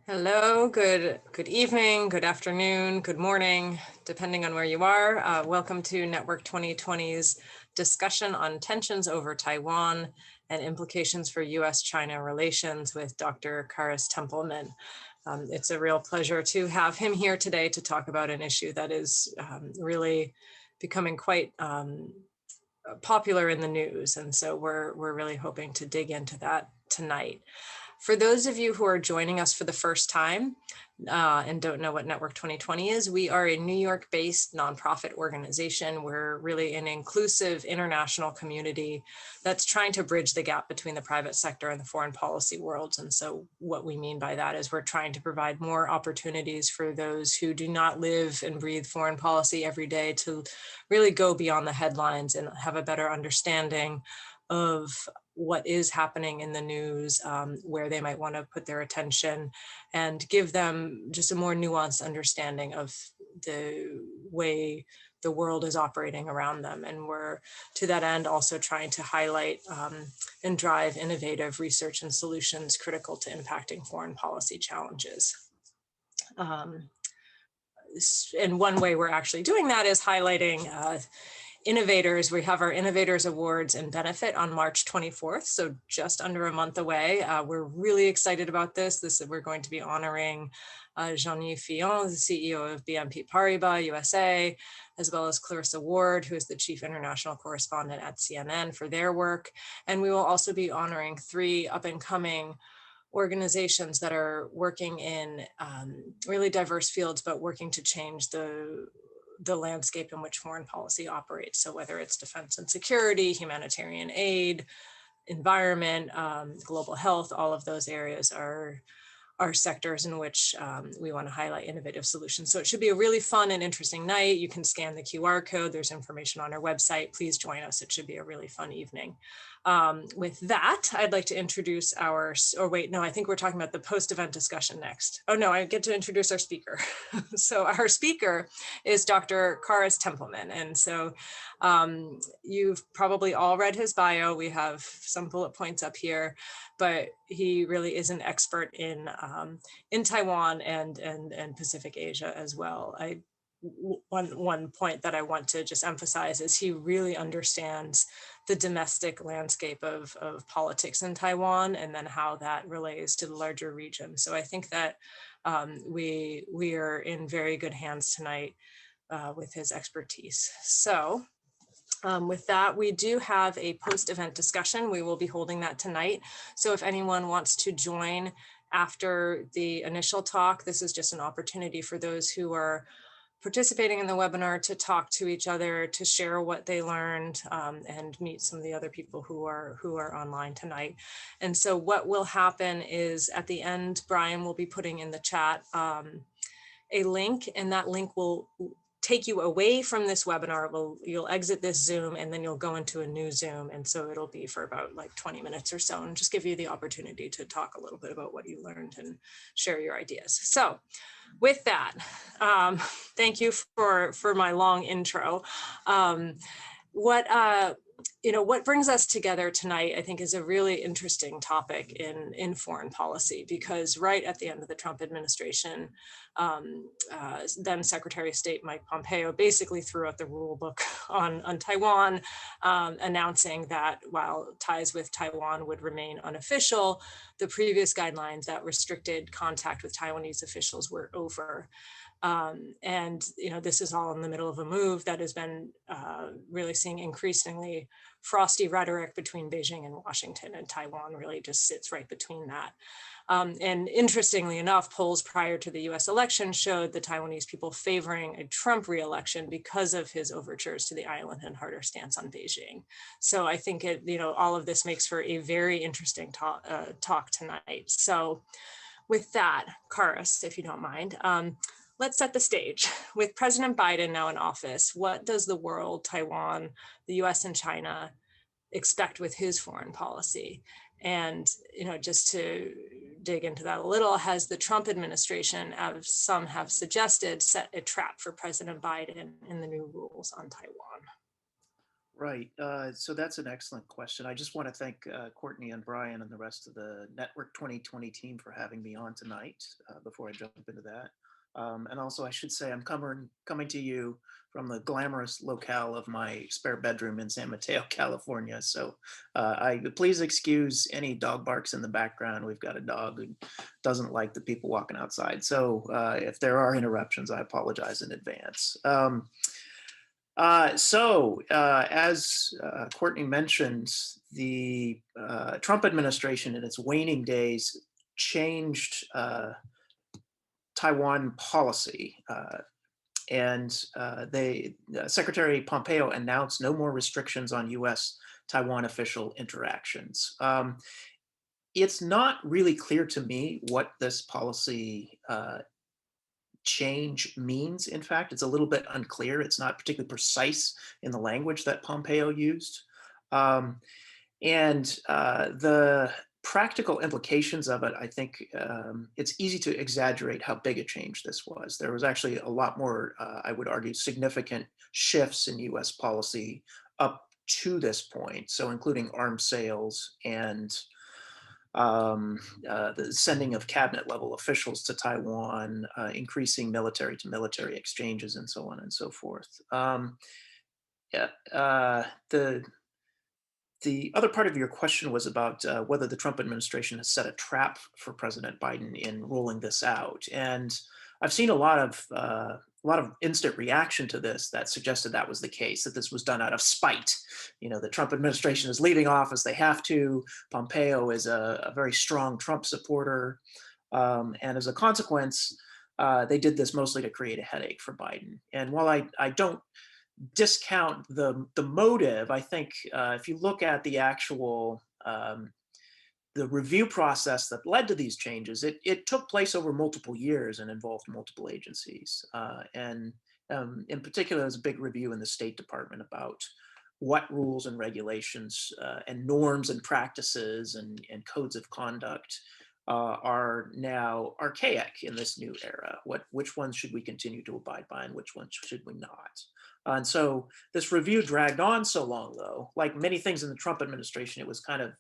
Hello, good evening, good afternoon, good morning, depending on where you are. Welcome to Network 2020's discussion on tensions over Taiwan and implications for U.S.-China relations with Dr. Kharis Templeman. It's a real pleasure to have him here today to talk about an issue that is really becoming quite popular in the news. And so we're really hoping to dig into that tonight. For those of you who are joining us for the first time and don't know what Network 2020 is, we are a New York-based nonprofit organization. We're really an inclusive international community that's trying to bridge the gap between the private sector and the foreign policy worlds. And so what we mean by that is we're trying to provide more opportunities for those who do not live and breathe foreign policy every day to really go beyond the headlines and have a better understanding of what is happening in the news, where they might want to put their attention, and give them just a more nuanced understanding of the way the world is operating around them. And we're, to that end, also trying to highlight and drive innovative research and solutions critical to impacting foreign policy challenges. And one way we're actually doing that is highlighting Innovators. We have our Innovators Awards and benefit on March 24th, so just under a month away. We're really excited about this. We're going to be honoring Jean-Yves Fillon, the CEO of BNP Paribas USA, as well as Clarissa Ward, who is the Chief International Correspondent at CNN, for their work. And we will also be honoring 3 up-and-coming organizations that are working in really diverse fields, but working to change the landscape in which foreign policy operates. So whether it's defense and security, humanitarian aid, environment, global health, all of those areas are sectors in which we want to highlight innovative solutions. So it should be a really fun and interesting night. You can scan the QR code. There's information on our website. Please join us. It should be a really fun evening. With that, I'd like to introduce I think we're talking about the post-event discussion next. Oh no, I get to introduce our speaker. So our speaker is Dr. Kharis Templeman. And so you've probably all read his bio. We have some bullet points up here, but he really is an expert in Taiwan and Pacific Asia as well. One point that I want to just emphasize is he really understands the domestic landscape of politics in Taiwan and then how that relates to the larger region. So I think that we are in very good hands tonight with his expertise. So with that, we do have a post-event discussion. We will be holding that tonight. So if anyone wants to join after the initial talk, this is just an opportunity for those who are participating in the webinar to talk to each other, to share what they learned, and meet some of the other people who are online tonight. And so what will happen is at the end, Brian will be putting in the chat a link, and that link will take you away from this webinar. You'll exit this Zoom and then you'll go into a new Zoom. And so it'll be for about like 20 minutes or so, and just give you the opportunity to talk a little bit about what you learned and share your ideas. So with that, thank you for my long intro. What brings us together tonight, I think, is a really interesting topic in foreign policy, because right at the end of the Trump administration, then Secretary of State Mike Pompeo basically threw out the rule book on Taiwan, announcing that while ties with Taiwan would remain unofficial, the previous guidelines that restricted contact with Taiwanese officials were over. And this is all in the middle of a move that has been really seeing increasingly frosty rhetoric between Beijing and Washington, and Taiwan really just sits right between that. And interestingly enough, polls prior to the US election showed the Taiwanese people favoring a Trump re-election because of his overtures to the island and harder stance on Beijing. So I think all of this makes for a very interesting talk tonight. So with that, Kharis, if you don't mind, let's set the stage. With President Biden now in office, what does the world, Taiwan, the US and China expect with his foreign policy? And just to dig into that a little, has the Trump administration, as some have suggested, set a trap for President Biden in the new rules on Taiwan? Right. So that's an excellent question. I just want to thank Courtney and Brian and the rest of the Network 2020 team for having me on tonight before I jump into that. And also, I should say I'm coming to you from the glamorous locale of my spare bedroom in San Mateo, California. So please excuse any dog barks in the background. We've got a dog who doesn't like the people walking outside. So if there are interruptions, I apologize in advance. As Courtney mentioned, the Trump administration in its waning days changed Taiwan policy. Secretary Pompeo announced no more restrictions on U.S. Taiwan official interactions. It's not really clear to me what this policy change means. In fact, it's a little bit unclear. It's not particularly precise in the language that Pompeo used. The practical implications of it, I think it's easy to exaggerate how big a change this was. There was actually a lot more, I would argue, significant shifts in US policy up to this point. So including arms sales and the sending of cabinet level officials to Taiwan, increasing military to military exchanges, and so on and so forth. Yeah, the other part of your question was about whether the Trump administration has set a trap for President Biden in rolling this out, and I've seen a lot of instant reaction to this that suggested that was the case, that this was done out of spite. You know, the Trump administration is leaving office; they have to. Pompeo is a very strong Trump supporter, and as a consequence, they did this mostly to create a headache for Biden. And while I don't discount the motive, I think if you look at the actual the review process that led to these changes, it took place over multiple years and involved multiple agencies. In particular, there's a big review in the State Department about what rules and regulations and norms and practices and codes of conduct are now archaic in this new era. Which ones should we continue to abide by and which ones should we not? And so this review dragged on so long, though. Like many things in the Trump administration, it was kind of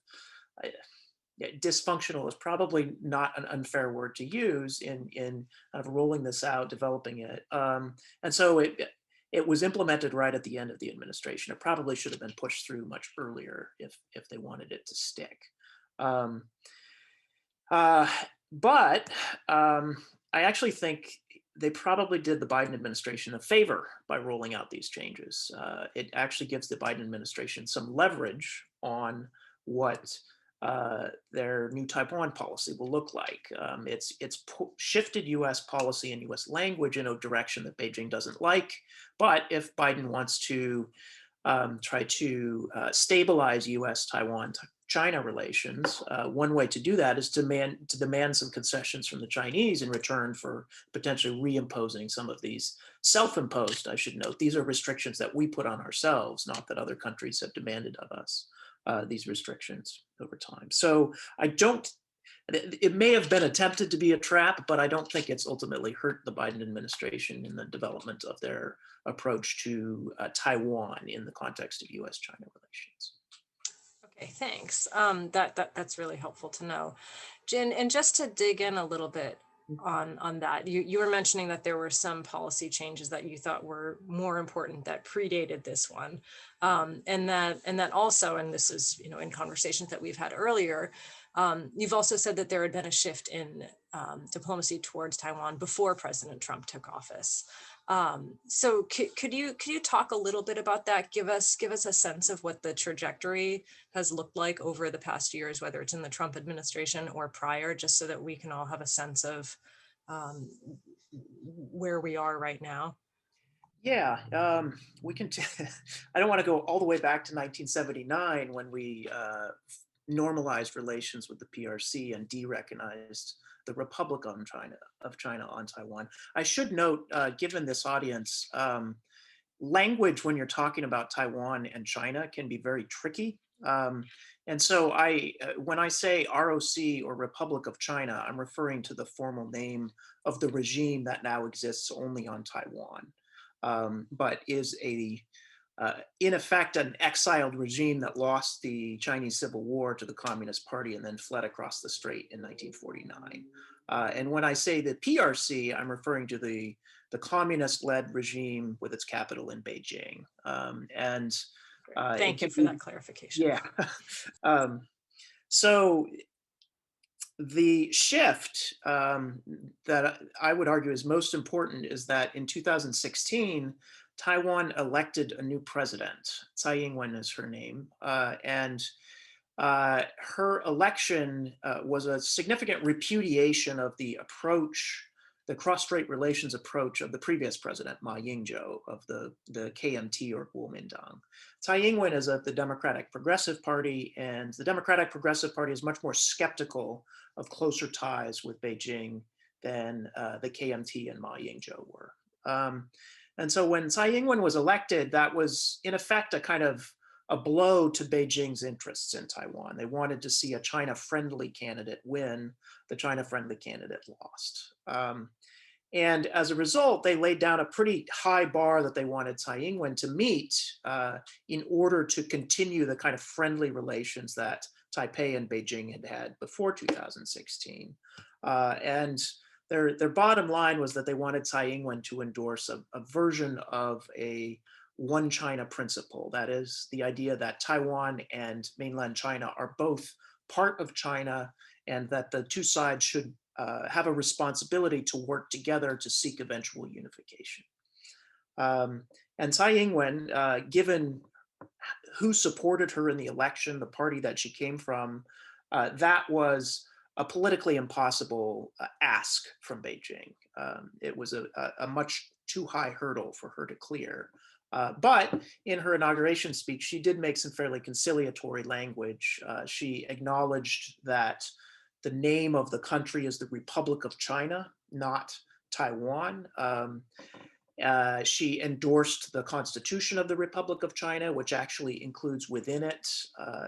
dysfunctional is probably not an unfair word to use in kind of rolling this out, developing it. And so it was implemented right at the end of the administration. It probably should have been pushed through much earlier if they wanted it to stick. But I actually think they probably did the Biden administration a favor by rolling out these changes. It actually gives the Biden administration some leverage on what their new Taiwan policy will look like. It's shifted U.S. policy and U.S. language in a direction that Beijing doesn't like. But if Biden wants to try to stabilize U.S. Taiwan China relations, one way to do that is to demand some concessions from the Chinese in return for potentially reimposing some of these self-imposed, I should note. These are restrictions that we put on ourselves, not that other countries have demanded of us, these restrictions over time. So it may have been attempted to be a trap, but I don't think it's ultimately hurt the Biden administration in the development of their approach to Taiwan in the context of U.S.-China relations. Okay, thanks. That's really helpful to know. Jin, and just to dig in a little bit on that, you were mentioning that there were some policy changes that you thought were more important that predated this one, and that also, and this is in conversations that we've had earlier, you've also said that there had been a shift in diplomacy towards Taiwan before President Trump took office. So could you talk a little bit about that? Give us a sense of what the trajectory has looked like over the past years, whether it's in the Trump administration or prior, just so that we can all have a sense of where we are right now. Yeah, we can. I don't want to go all the way back to 1979 when we normalized relations with the PRC and de-recognized the Republic of China on Taiwan. I should note, given this audience, language when you're talking about Taiwan and China can be very tricky. And so when I say ROC or Republic of China, I'm referring to the formal name of the regime that now exists only on Taiwan, but is a in effect, an exiled regime that lost the Chinese Civil War to the Communist Party and then fled across the strait in 1949. And when I say the PRC, I'm referring to the communist-led regime with its capital in Beijing. Thank you for that clarification. Yeah. So the shift that I would argue is most important is that in 2016, Taiwan elected a new president. Tsai Ing-wen is her name. And her election was a significant repudiation of the approach, the cross-strait relations approach of the previous president, Ma Ying-jeou, of the KMT or Kuomintang. Tsai Ing-wen is of the Democratic Progressive Party, and the Democratic Progressive Party is much more skeptical of closer ties with Beijing than the KMT and Ma Ying-jeou were. And so when Tsai Ing-wen was elected, that was in effect a kind of a blow to Beijing's interests in Taiwan. They wanted to see a China-friendly candidate win. The China-friendly candidate lost. And as a result, they laid down a pretty high bar that they wanted Tsai Ing-wen to meet in order to continue the kind of friendly relations that Taipei and Beijing had had before 2016. And their bottom line was that they wanted Tsai Ing-wen to endorse a version of a one China principle. That is the idea that Taiwan and mainland China are both part of China and that the two sides should have a responsibility to work together to seek eventual unification. And Tsai Ing-wen, given who supported her in the election, the party that she came from, that was a politically impossible ask from Beijing. It was a much too high hurdle for her to clear. But in her inauguration speech, she did make some fairly conciliatory language. She acknowledged that the name of the country is the Republic of China, not Taiwan. She endorsed the Constitution of the Republic of China, which actually includes within it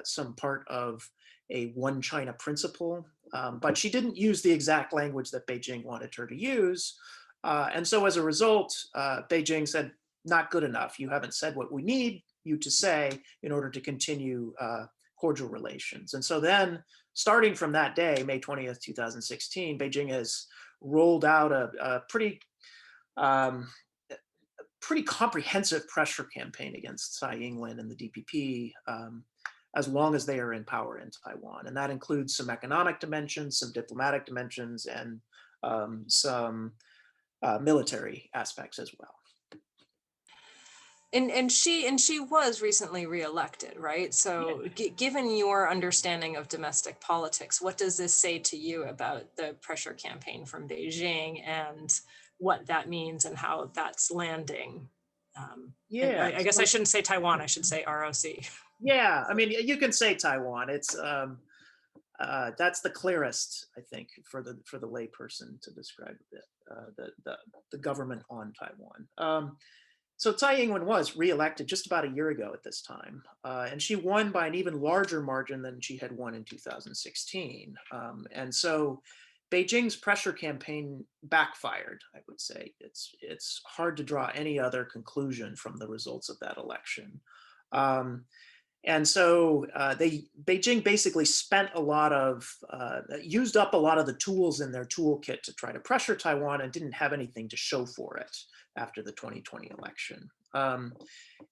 some part of a one China principle. But she didn't use the exact language that Beijing wanted her to use. And so as a result, Beijing said, not good enough. You haven't said what we need you to say in order to continue cordial relations. And so then, starting from that day, May 20th, 2016, Beijing has rolled out a pretty comprehensive pressure campaign against Tsai Ing-wen and the DPP as long as they are in power in Taiwan. And that includes some economic dimensions, some diplomatic dimensions, and some military aspects as well. And she was recently reelected, right? So given your understanding of domestic politics, what does this say to you about the pressure campaign from Beijing and what that means and how that's landing? I guess I shouldn't say Taiwan, I should say ROC. Yeah, I mean, you can say Taiwan. It's that's the clearest, I think, for the layperson to describe it, the government on Taiwan. So Tsai Ing-wen was reelected just about a year ago at this time, and she won by an even larger margin than she had won in 2016. And so Beijing's pressure campaign backfired, I would say. It's hard to draw any other conclusion from the results of that election. And so Beijing basically used up a lot of the tools in their toolkit to try to pressure Taiwan and didn't have anything to show for it after the 2020 election.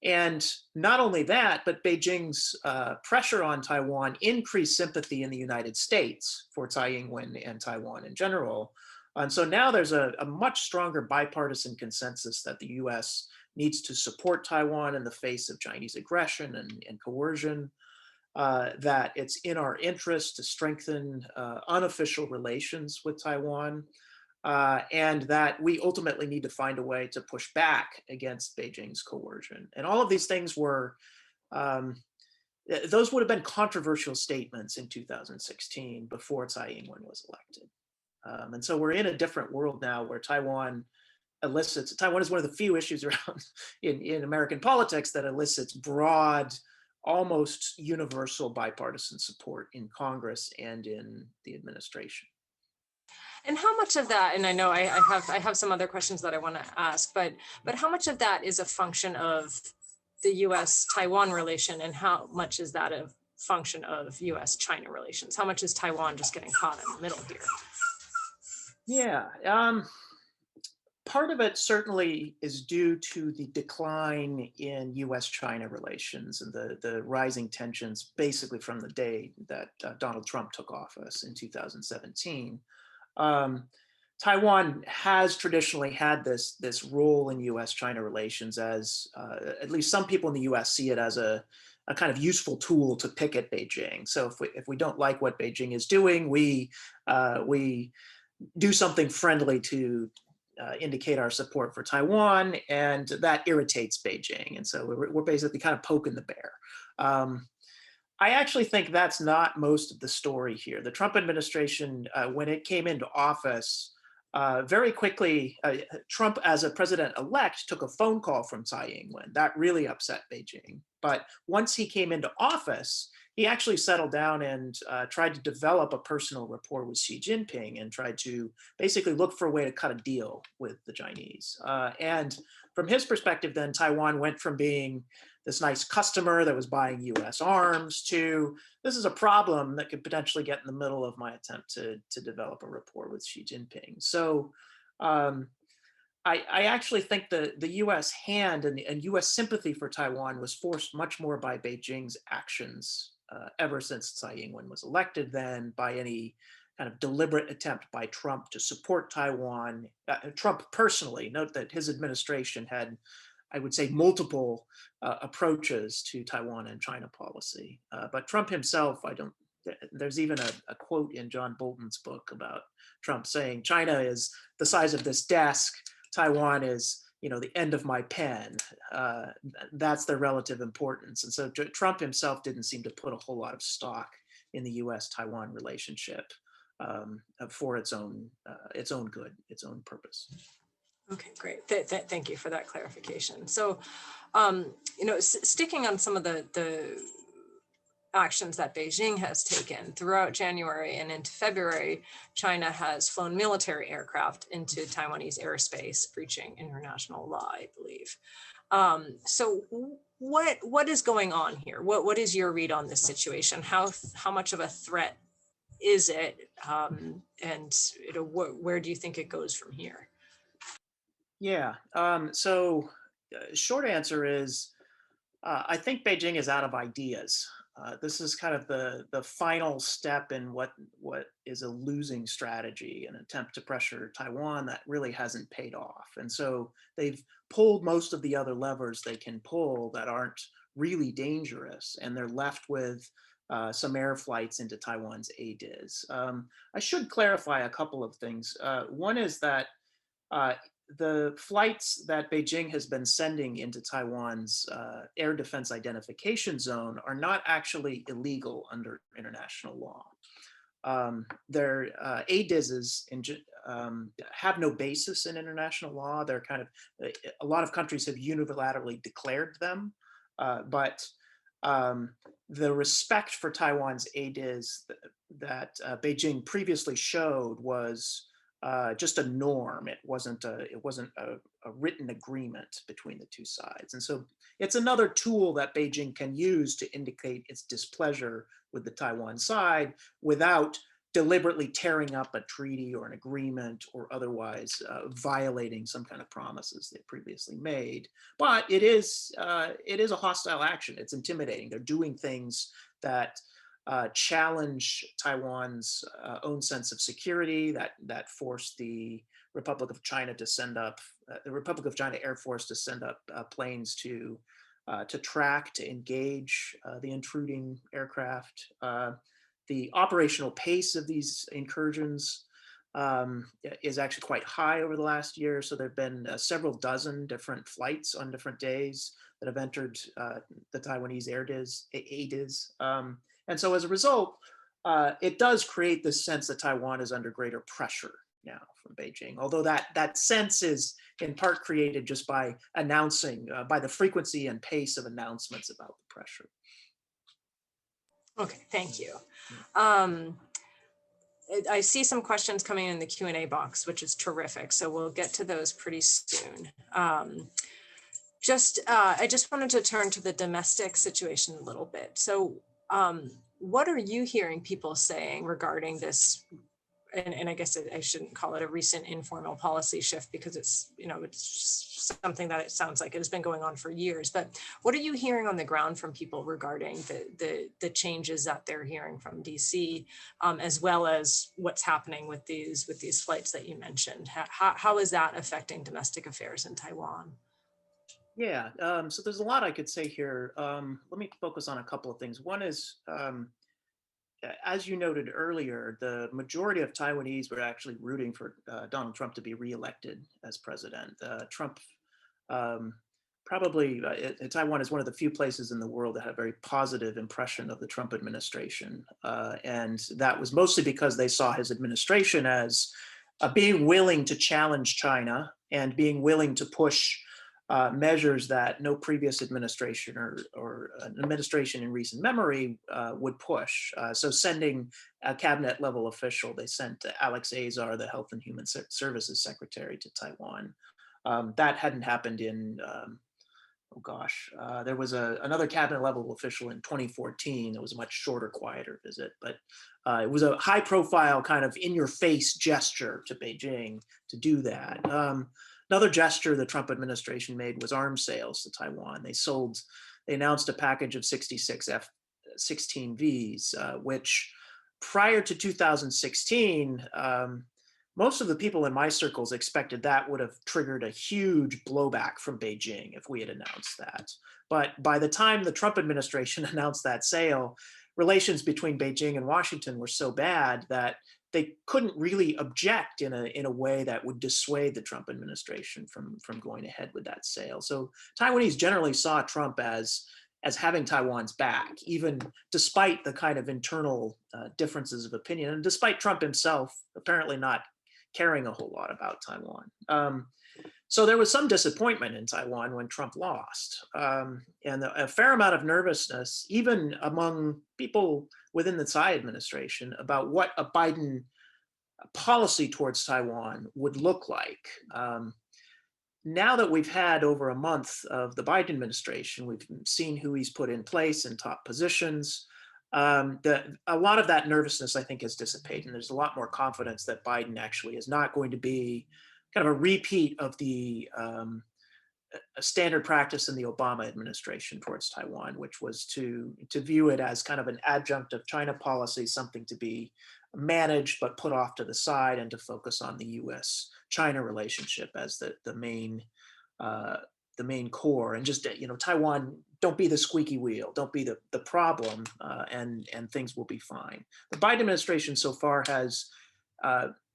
And not only that, but Beijing's pressure on Taiwan increased sympathy in the United States for Tsai Ing-wen and Taiwan in general. And so now there's a much stronger bipartisan consensus that the US needs to support Taiwan in the face of Chinese aggression and coercion, that it's in our interest to strengthen unofficial relations with Taiwan, and that we ultimately need to find a way to push back against Beijing's coercion. And all of these things were, those would have been controversial statements in 2016 before Tsai Ing-wen was elected. And so we're in a different world now where Taiwan is one of the few issues around in American politics that elicits broad, almost universal bipartisan support in Congress and in the administration. And how much of that, and I know I have some other questions that I want to ask, but how much of that is a function of the U.S. Taiwan relation, and how much is that a function of U.S. China relations? How much is Taiwan just getting caught in the middle here? Yeah, part of it certainly is due to the decline in U.S. China relations and the rising tensions basically from the day that Donald Trump took office in 2017. Taiwan has traditionally had this role in U.S. China relations as, at least some people in the U.S. see it as a kind of useful tool to pick at Beijing. So if we don't like what Beijing is doing, we do something friendly to indicate our support for Taiwan, and that irritates Beijing. And so we're basically kind of poking the bear. I actually think that's not most of the story here. The Trump administration, when it came into office, very quickly, Trump as a president-elect took a phone call from Tsai Ing-wen. That really upset Beijing. But once he came into office, he actually settled down and tried to develop a personal rapport with Xi Jinping and tried to basically look for a way to cut a deal with the Chinese. And from his perspective, then Taiwan went from being this nice customer that was buying US arms to this is a problem that could potentially get in the middle of my attempt to develop a rapport with Xi Jinping. So I actually think the US hand and US sympathy for Taiwan was forced much more by Beijing's actions ever since Tsai Ing-wen was elected than by any kind of deliberate attempt by Trump to support Taiwan. Trump personally, note that his administration had, I would say, multiple approaches to Taiwan and China policy. But Trump himself, there's even a quote in John Bolton's book about Trump saying, China is the size of this desk, Taiwan is, the end of my pen. That's their relative importance. And so Trump himself didn't seem to put a whole lot of stock in the US-Taiwan relationship for its own good, its own purpose. Okay, great. Thank you for that clarification. So, sticking on some of the actions that Beijing has taken throughout January and into February, China has flown military aircraft into Taiwanese airspace, breaching international law, I believe. So what is going on here? What is your read on this situation? How much of a threat is it? And where do you think it goes from here? Yeah. So short answer is, I think Beijing is out of ideas. This is kind of the final step in what is a losing strategy, an attempt to pressure Taiwan that really hasn't paid off. And so they've pulled most of the other levers they can pull that aren't really dangerous, and they're left with some air flights into Taiwan's ADIZ. I should clarify a couple of things. One is that the flights that Beijing has been sending into Taiwan's air defense identification zone are not actually illegal under international law. Their ADIZs have no basis in international law. They're kind of, a lot of countries have unilaterally declared them, but the respect for Taiwan's ADIZ that Beijing previously showed was just a norm. It wasn't a written agreement between the two sides. And so it's another tool that Beijing can use to indicate its displeasure with the Taiwan side without deliberately tearing up a treaty or an agreement or otherwise violating some kind of promises they previously made. But it is a hostile action. It's intimidating. They're doing things that challenge Taiwan's own sense of security, that forced the Republic of China to send up, the Republic of China Air Force to send up planes to track, to engage the intruding aircraft. The operational pace of these incursions is actually quite high over the last year. So there have been several dozen different flights on different days that have entered the Taiwanese ADIZ. And so as a result, it does create this sense that Taiwan is under greater pressure now from Beijing, although that sense is in part created just by announcing, by the frequency and pace of announcements about the pressure. Okay, thank you. I see some questions coming in the Q&A box, which is terrific. So we'll get to those pretty soon. I just wanted to turn to the domestic situation a little bit. So what are you hearing people saying regarding this? And I guess I shouldn't call it a recent informal policy shift, because it's, it's something that it sounds like it has been going on for years. But what are you hearing on the ground from people regarding the changes that they're hearing from DC, as well as what's happening with these flights that you mentioned? How is that affecting domestic affairs in Taiwan? Yeah, so there's a lot I could say here. Let me focus on a couple of things. One is, as you noted earlier, the majority of Taiwanese were actually rooting for Donald Trump to be reelected as president. Trump probably, Taiwan is one of the few places in the world that had a very positive impression of the Trump administration. And that was mostly because they saw his administration as being willing to challenge China and being willing to push measures that no previous administration or an administration in recent memory would push. So sending a cabinet level official, they sent Alex Azar, the Health and Human Services Secretary, to Taiwan. That hadn't happened in, there was another cabinet level official in 2014. It was a much shorter, quieter visit, but it was a high profile kind of in your face gesture to Beijing to do that. Another gesture the Trump administration made was arms sales to Taiwan. They announced a package of 66 F-16Vs, which prior to 2016, most of the people in my circles expected that would have triggered a huge blowback from Beijing if we had announced that. But by the time the Trump administration announced that sale, relations between Beijing and Washington were so bad that they couldn't really object in a way that would dissuade the Trump administration from going ahead with that sale. So Taiwanese generally saw Trump as having Taiwan's back, even despite the kind of internal differences of opinion, and despite Trump himself apparently not caring a whole lot about Taiwan. So there was some disappointment in Taiwan when Trump lost, and a fair amount of nervousness, even among people within the Tsai administration, about what a Biden policy towards Taiwan would look like. Now that we've had over a month of the Biden administration, we've seen who he's put in place in top positions. A lot of that nervousness, I think, has dissipated. And there's a lot more confidence that Biden actually is not going to be kind of a repeat of the a standard practice in the Obama administration towards Taiwan, which was to view it as kind of an adjunct of China policy, something to be managed but put off to the side, and to focus on the U.S.-China relationship as the main core. And just, Taiwan, don't be the squeaky wheel, don't be the problem, and things will be fine. The Biden administration so far has,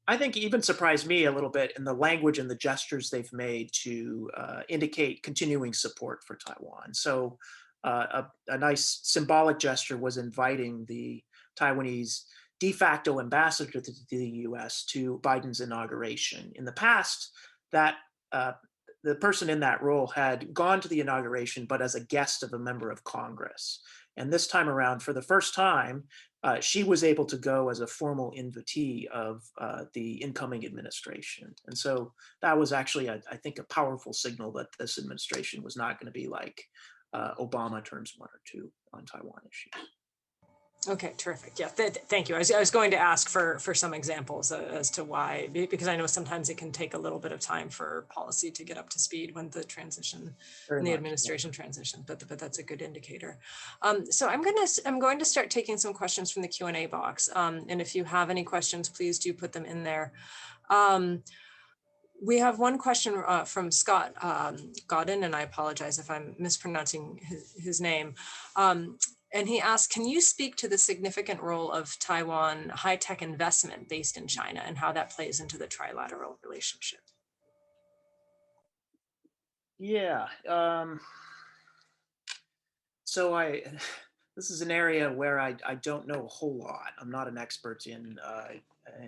I think, even surprised me a little bit in the language and the gestures they've made to indicate continuing support for Taiwan. So a nice symbolic gesture was inviting the Taiwanese de facto ambassador to the U.S. to Biden's inauguration. In the past, that the person in that role had gone to the inauguration, but as a guest of a member of Congress. And this time around, for the first time, she was able to go as a formal invitee of the incoming administration. And so that was actually, I think, a powerful signal that this administration was not going to be like Obama turns 1 or 2 on Taiwan issues. Okay, terrific. Yeah, thank you. I was going to ask for some examples as to why, because I know sometimes it can take a little bit of time for policy to get up to speed when the transition and the administration transition, but that's a good indicator. So I'm going to start taking some questions from the Q&A box. And if you have any questions, please do put them in there. We have one question from Scott Godin, and I apologize if I'm mispronouncing his name. And he asked, can you speak to the significant role of Taiwan high-tech investment based in China and how that plays into the trilateral relationship? Yeah. So this is an area where I don't know a whole lot. I'm not an expert in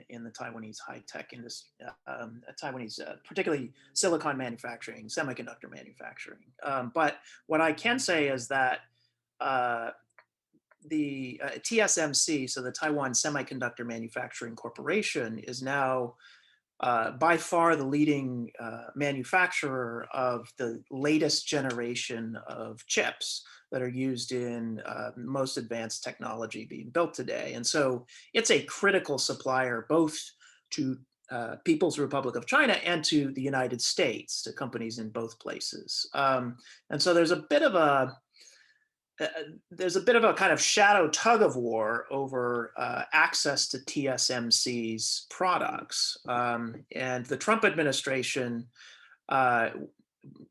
the Taiwanese high-tech industry, Taiwanese, particularly silicon manufacturing, semiconductor manufacturing. But what I can say is that the TSMC, so the Taiwan Semiconductor Manufacturing Corporation, is now by far the leading manufacturer of the latest generation of chips that are used in most advanced technology being built today. And so it's a critical supplier both to People's Republic of China and to the United States, to companies in both places. And so there's a bit of a kind of shadow tug of war over access to TSMC's products. And the Trump administration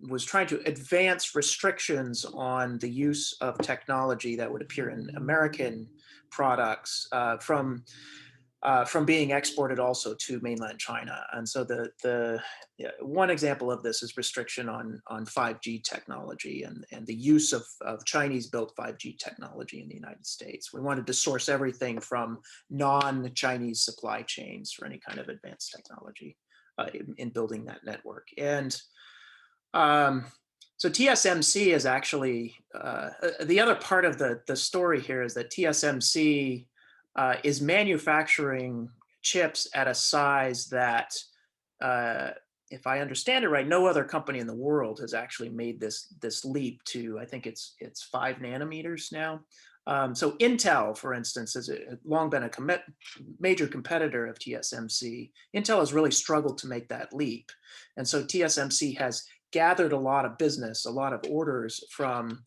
was trying to advance restrictions on the use of technology that would appear in American products from being exported also to mainland China. And so one example of this is restriction on 5G technology and the use of Chinese-built 5G technology in the United States. We wanted to source everything from non-Chinese supply chains for any kind of advanced technology in building that network. And so TSMC is actually, the other part of the story here is that TSMC is manufacturing chips at a size that, if I understand it right, no other company in the world has actually made this leap to, I think it's 5 nanometers now. So Intel, for instance, has long been a major competitor of TSMC. Intel has really struggled to make that leap. And so TSMC has gathered a lot of business, a lot of orders from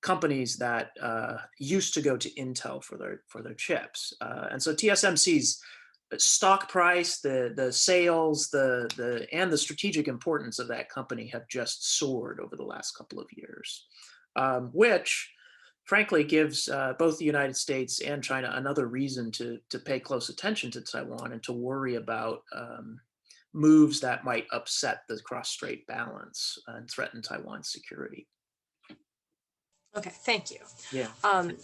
companies that used to go to Intel for their chips. And so TSMC's stock price, the sales, and the strategic importance of that company have just soared over the last couple of years, which frankly gives both the United States and China another reason to pay close attention to Taiwan and to worry about moves that might upset the cross-strait balance and threaten Taiwan's security. Okay, thank you. Yeah.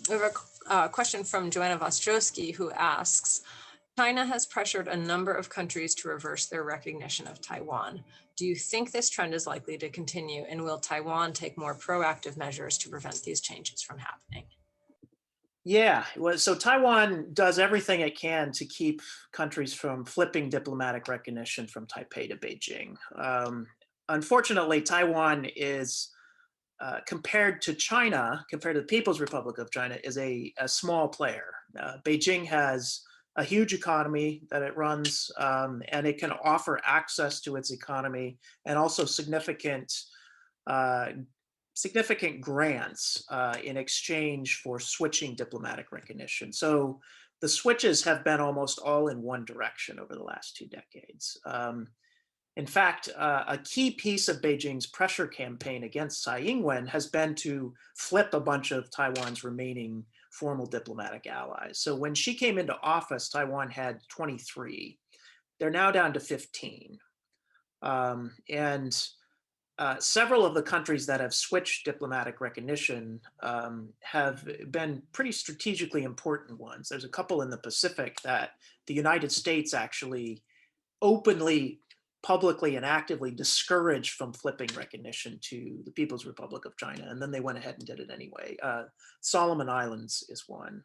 We have a question from Joanna Vostrowski, who asks, China has pressured a number of countries to reverse their recognition of Taiwan. Do you think this trend is likely to continue, and will Taiwan take more proactive measures to prevent these changes from happening? Yeah, well, so Taiwan does everything it can to keep countries from flipping diplomatic recognition from Taipei to Beijing. Unfortunately, Taiwan is, compared to China, compared to the People's Republic of China, is a small player. Beijing has a huge economy that it runs, and it can offer access to its economy and also significant grants in exchange for switching diplomatic recognition. So the switches have been almost all in one direction over the last 2 decades. In fact, a key piece of Beijing's pressure campaign against Tsai Ing-wen has been to flip a bunch of Taiwan's remaining formal diplomatic allies. So when she came into office, Taiwan had 23. They're now down to 15. Several of the countries that have switched diplomatic recognition have been pretty strategically important ones. There's a couple in the Pacific that the United States actually openly, publicly, and actively discouraged from flipping recognition to the People's Republic of China, and then they went ahead and did it anyway. Solomon Islands is one.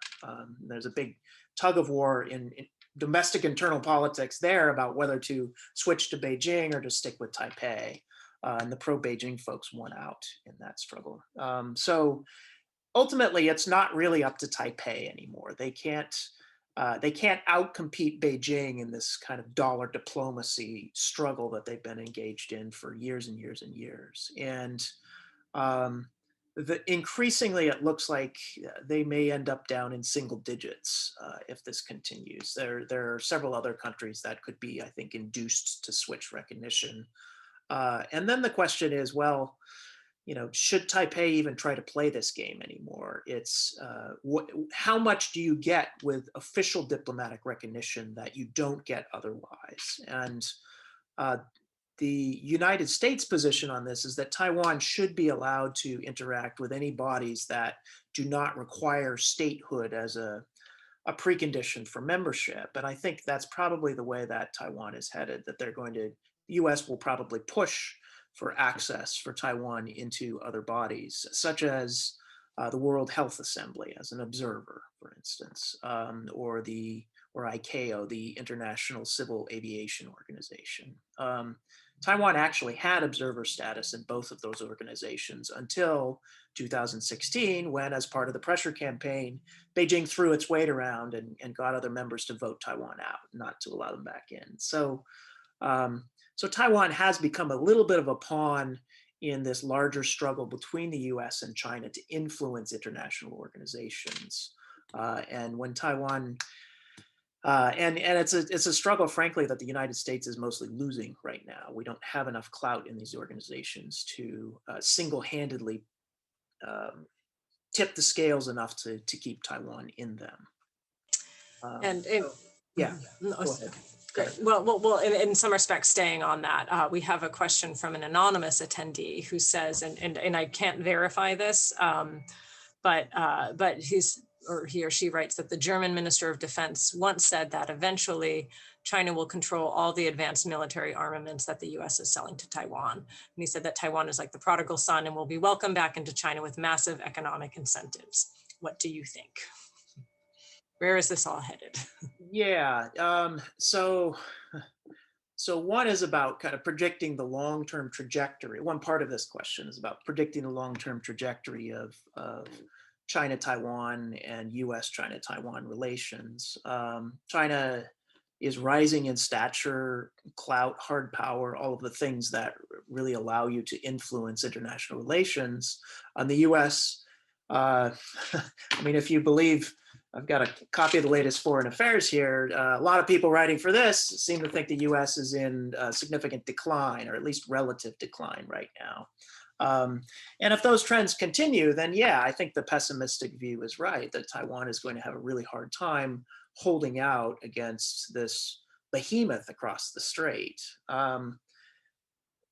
There's a big tug of war in domestic internal politics there about whether to switch to Beijing or to stick with Taipei. And the pro-Beijing folks won out in that struggle. So ultimately, it's not really up to Taipei anymore. They can't outcompete Beijing in this kind of dollar diplomacy struggle that they've been engaged in for years and years and years. And increasingly, it looks like they may end up down in single digits if this continues. There are several other countries that could be, I think, induced to switch recognition. And then the question is, well, should Taipei even try to play this game anymore? It's how much do you get with official diplomatic recognition that you don't get otherwise? And the United States position on this is that Taiwan should be allowed to interact with any bodies that do not require statehood as a precondition for membership. And I think that's probably the way that Taiwan is headed, that the US will probably push for access for Taiwan into other bodies, such as the World Health Assembly as an observer, for instance, or ICAO, the International Civil Aviation Organization. Taiwan actually had observer status in both of those organizations until 2016, when, as part of the pressure campaign, Beijing threw its weight around and got other members to vote Taiwan out, not to allow them back in. So Taiwan has become a little bit of a pawn in this larger struggle between the US and China to influence international organizations. And when Taiwan, and it's a struggle, frankly, that the United States is mostly losing right now. We don't have enough clout in these organizations to single-handedly tip the scales enough to keep Taiwan in them. And yeah, no, go ahead. Great. Well, in some respects, staying on that, we have a question from an anonymous attendee who says, and I can't verify this, but he or she writes that the German Minister of Defense once said that eventually China will control all the advanced military armaments that the US is selling to Taiwan. And he said that Taiwan is like the prodigal son and will be welcomed back into China with massive economic incentives. What do you think? Where is this all headed? Yeah. So one is about kind of predicting the long-term trajectory. One part of this question is about predicting the long-term trajectory of China-Taiwan and U.S.-China-Taiwan relations. China is rising in stature, clout, hard power, all of the things that really allow you to influence international relations. On the U.S., I mean, if you believe, I've got a copy of the latest Foreign Affairs here. A lot of people writing for this seem to think the U.S. is in significant decline, or at least relative decline right now. And if those trends continue, then yeah, I think the pessimistic view is right, that Taiwan is going to have a really hard time holding out against this behemoth across the strait.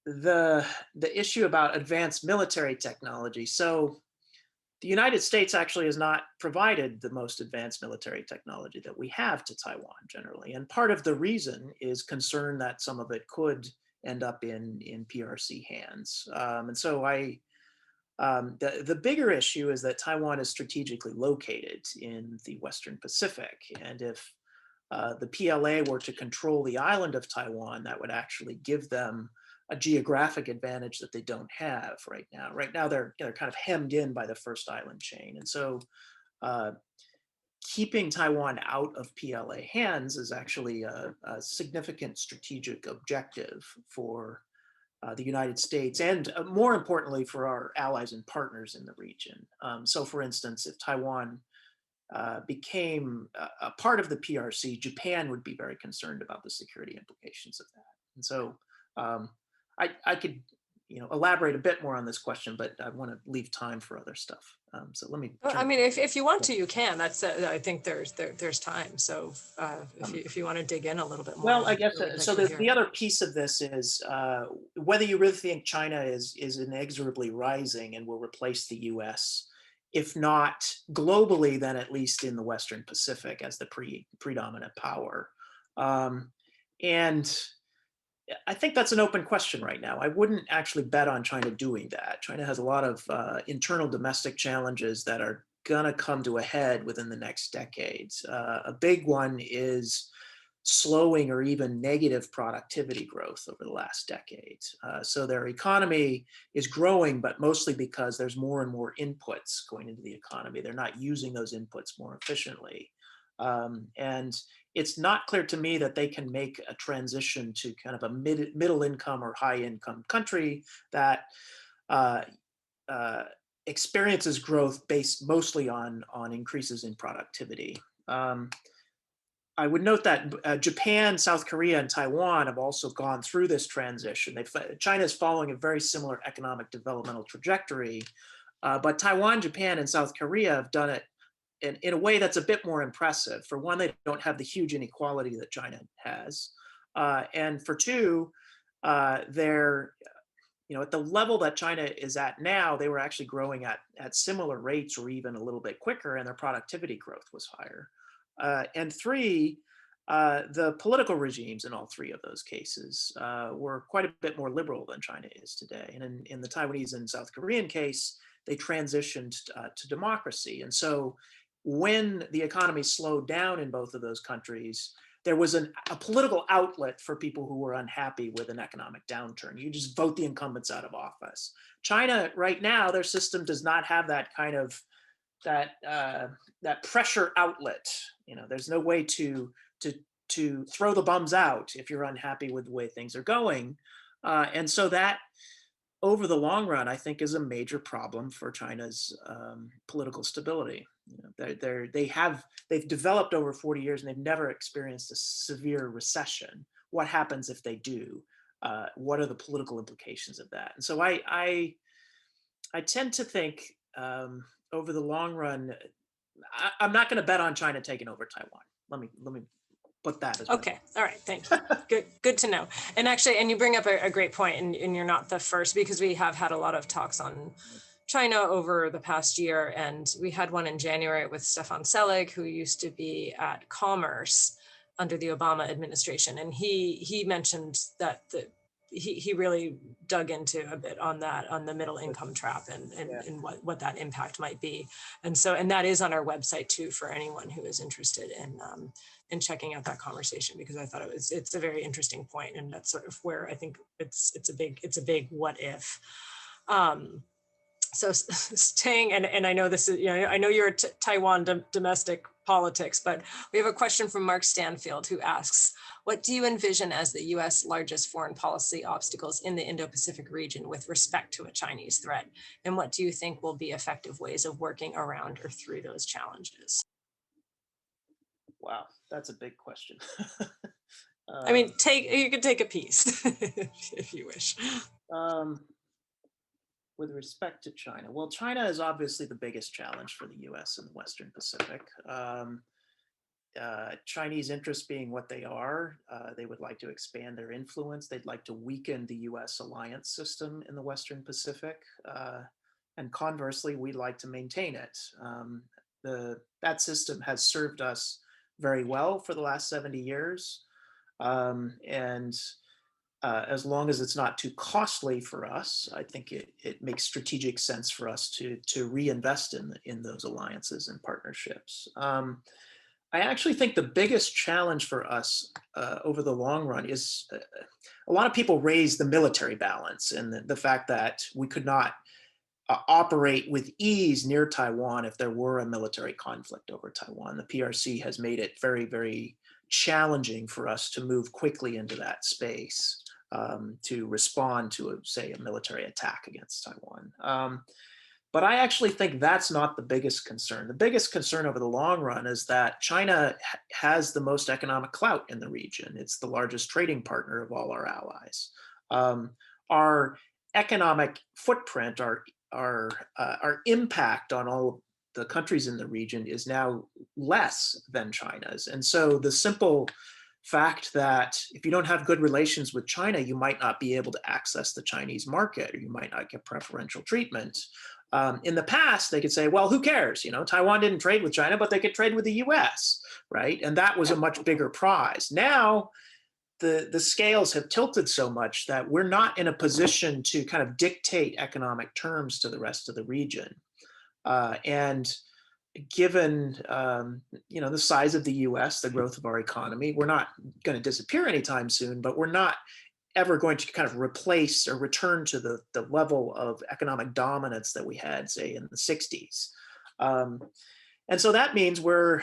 The issue about advanced military technology. So the United States actually has not provided the most advanced military technology that we have to Taiwan generally. And part of the reason is concern that some of it could end up in PRC hands. And so the bigger issue is that Taiwan is strategically located in the Western Pacific. And if the PLA were to control the island of Taiwan, that would actually give them a geographic advantage that they don't have right now. Right now, they're kind of hemmed in by the first island chain. And so keeping Taiwan out of PLA hands is actually a significant strategic objective for the United States, and more importantly, for our allies and partners in the region. So for instance, if Taiwan became a part of the PRC, Japan would be very concerned about the security implications of that. And so I could, elaborate a bit more on this question, but I want to leave time for other stuff. So let me. I mean, if you want to, you can. That's I think there's time. So if you want to dig in a little bit more. Well, I guess so. The other piece of this is whether you really think China is inexorably rising and will replace the U.S. If not globally, then at least in the Western Pacific as the predominant power. And I think that's an open question right now. I wouldn't actually bet on China doing that. China has a lot of internal domestic challenges that are going to come to a head within the next decades. A big one is slowing or even negative productivity growth over the last decade. So their economy is growing, but mostly because there's more and more inputs going into the economy. They're not using those inputs more efficiently. And it's not clear to me that they can make a transition to kind of a middle income or high income country that experiences growth based mostly on increases in productivity. I would note that Japan, South Korea, and Taiwan have also gone through this transition. China is following a very similar economic developmental trajectory, but Taiwan, Japan, and South Korea have done it in a way that's a bit more impressive. For one, they don't have the huge inequality that China has. And for two, they're, at the level that China is at now, they were actually growing at similar rates or even a little bit quicker, and their productivity growth was higher. And three, the political regimes in all three of those cases were quite a bit more liberal than China is today. And in the Taiwanese and South Korean case, they transitioned to democracy. And so when the economy slowed down in both of those countries, there was a political outlet for people who were unhappy with an economic downturn. You just vote the incumbents out of office. China right now, their system does not have that kind of that pressure outlet. There's no way to throw the bums out if you're unhappy with the way things are going. And so that, over the long run, I think is a major problem for China's political stability. They've developed over 40 years and they've never experienced a severe recession. What happens if they do? What are the political implications of that? And so I tend to think over the long run, I'm not going to bet on China taking over Taiwan. Let me put that as okay. All right. Thank you. Good to know. And actually, and you bring up a great point, and you're not the first, because we have had a lot of talks on China over the past year. And we had one in January with Stefan Selig, who used to be at Commerce under the Obama administration. And he mentioned that he really dug into a bit on that, on the middle income trap and what that impact might be. And that is on our website too, for anyone who is interested in checking out that conversation, because I thought it's a very interesting point, and that's sort of where I think it's a big what if. So staying, and I know this is, I know you're Taiwan domestic politics, but we have a question from Mark Stanfield, who asks, what do you envision as the U.S. largest foreign policy obstacles in the Indo-Pacific region with respect to a Chinese threat? And what do you think will be effective ways of working around or through those challenges? Wow, that's a big question. I mean, you could take a piece if you wish. With respect to China, well, China is obviously the biggest challenge for the U.S. in the Western Pacific. Chinese interests being what they are, they would like to expand their influence. They'd like to weaken the U.S. alliance system in the Western Pacific. And conversely, we'd like to maintain it. That system has served us very well for the last 70 years. As long as it's not too costly for us, I think it makes strategic sense for us to reinvest in those alliances and partnerships. I actually think the biggest challenge for us over the long run is a lot of people raise the military balance and the fact that we could not operate with ease near Taiwan if there were a military conflict over Taiwan. The PRC has made it very, very challenging for us to move quickly into that space, to respond to, say, a military attack against Taiwan. But I actually think that's not the biggest concern. The biggest concern over the long run is that China has the most economic clout in the region. It's the largest trading partner of all our allies. Our economic footprint, our impact on all the countries in the region is now less than China's. And so the simple fact that if you don't have good relations with China, you might not be able to access the Chinese market, or you might not get preferential treatment. In the past, they could say, well, who cares? Taiwan didn't trade with China, but they could trade with the US, right? And that was a much bigger prize. Now, the scales have tilted so much that we're not in a position to kind of dictate economic terms to the rest of the region. And given the size of the US, the growth of our economy, we're not going to disappear anytime soon, but we're not ever going to kind of replace or return to the level of economic dominance that we had, say, in the 60s. And so that means we're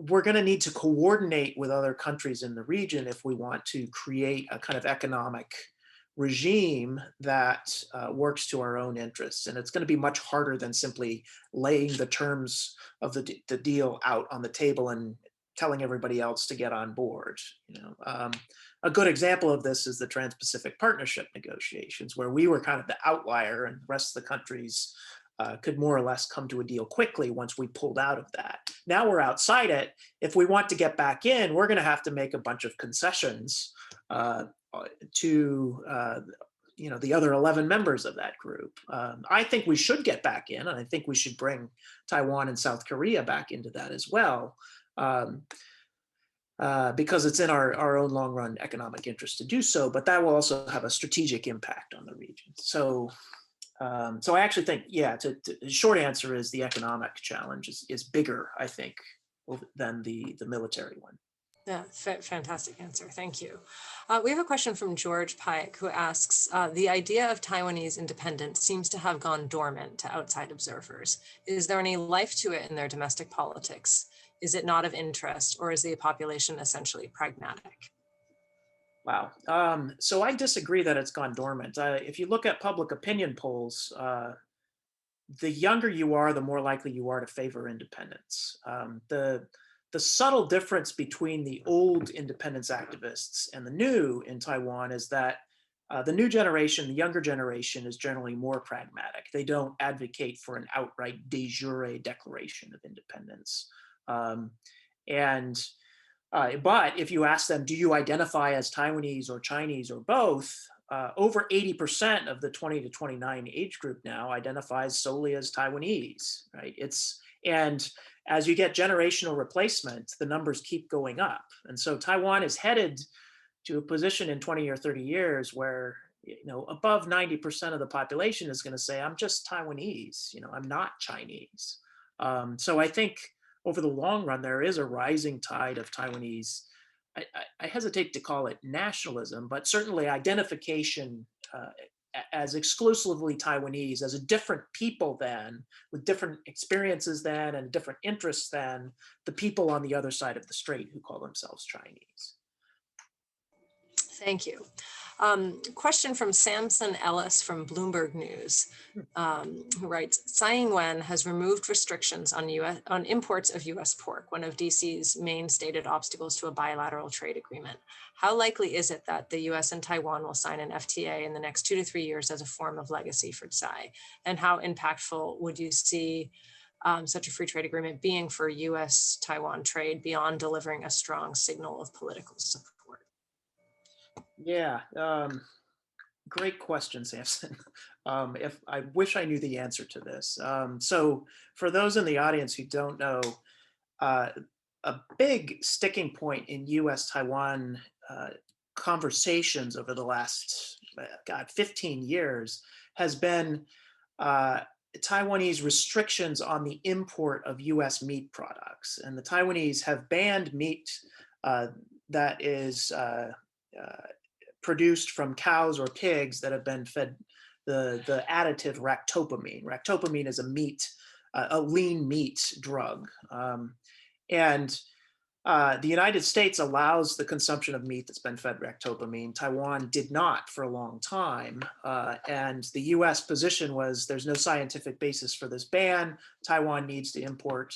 going to need to coordinate with other countries in the region if we want to create a kind of economic regime that works to our own interests. And it's going to be much harder than simply laying the terms of the deal out on the table and telling everybody else to get on board. A good example of this is the Trans-Pacific Partnership negotiations, where we were kind of the outlier and the rest of the countries could more or less come to a deal quickly once we pulled out of that. Now we're outside it. If we want to get back in, we're going to have to make a bunch of concessions to the other 11 members of that group. I think we should get back in, and I think we should bring Taiwan and South Korea back into that as well, because it's in our own long-run economic interest to do so, but that will also have a strategic impact on the region. So So I actually think, yeah, the short answer is the economic challenge is bigger, I think, than the military one. Yeah, fantastic answer. Thank you. We have a question from George Pike who asks, the idea of Taiwanese independence seems to have gone dormant to outside observers. Is there any life to it in their domestic politics? Is it not of interest, or is the population essentially pragmatic? Wow. So I disagree that it's gone dormant. If you look at public opinion polls, the younger you are, the more likely you are to favor independence. The subtle difference between the old independence activists and the new in Taiwan is that the new generation, the younger generation, is generally more pragmatic. They don't advocate for an outright de jure declaration of independence. Um, and but if you ask them, do you identify as Taiwanese or Chinese or both? Over 80% of the 20 to 29 age group now identifies solely as Taiwanese, right? And as you get generational replacement, the numbers keep going up. And so Taiwan is headed to a position in 20 or 30 years where, above 90% of the population is going to say, I'm just Taiwanese, I'm not Chinese. So I think over the long run, there is a rising tide of Taiwanese. I hesitate to call it nationalism, but certainly identification as exclusively Taiwanese, as a different people than, with different experiences than, and different interests than the people on the other side of the strait who call themselves Chinese. Thank you. Question from Samson Ellis from Bloomberg News, who writes, Tsai Ing-wen has removed restrictions on imports of US pork, one of DC's main stated obstacles to a bilateral trade agreement. How likely is it that the US and Taiwan will sign an FTA in the next 2 to 3 years as a form of legacy for Tsai? And how impactful would you see such a free trade agreement being for US Taiwan trade beyond delivering a strong signal of political support? Yeah, great question, Samson. If I wish I knew the answer to this. So for those in the audience who don't know, a big sticking point in U.S. Taiwan conversations over the last, 15 years has been Taiwanese restrictions on the import of U.S. meat products. And the Taiwanese have banned meat that is produced from cows or pigs that have been fed the additive ractopamine. Ractopamine is a lean meat drug. And the United States allows the consumption of meat that's been fed ractopamine. Taiwan did not for a long time. And the US position was there's no scientific basis for this ban. Taiwan needs to import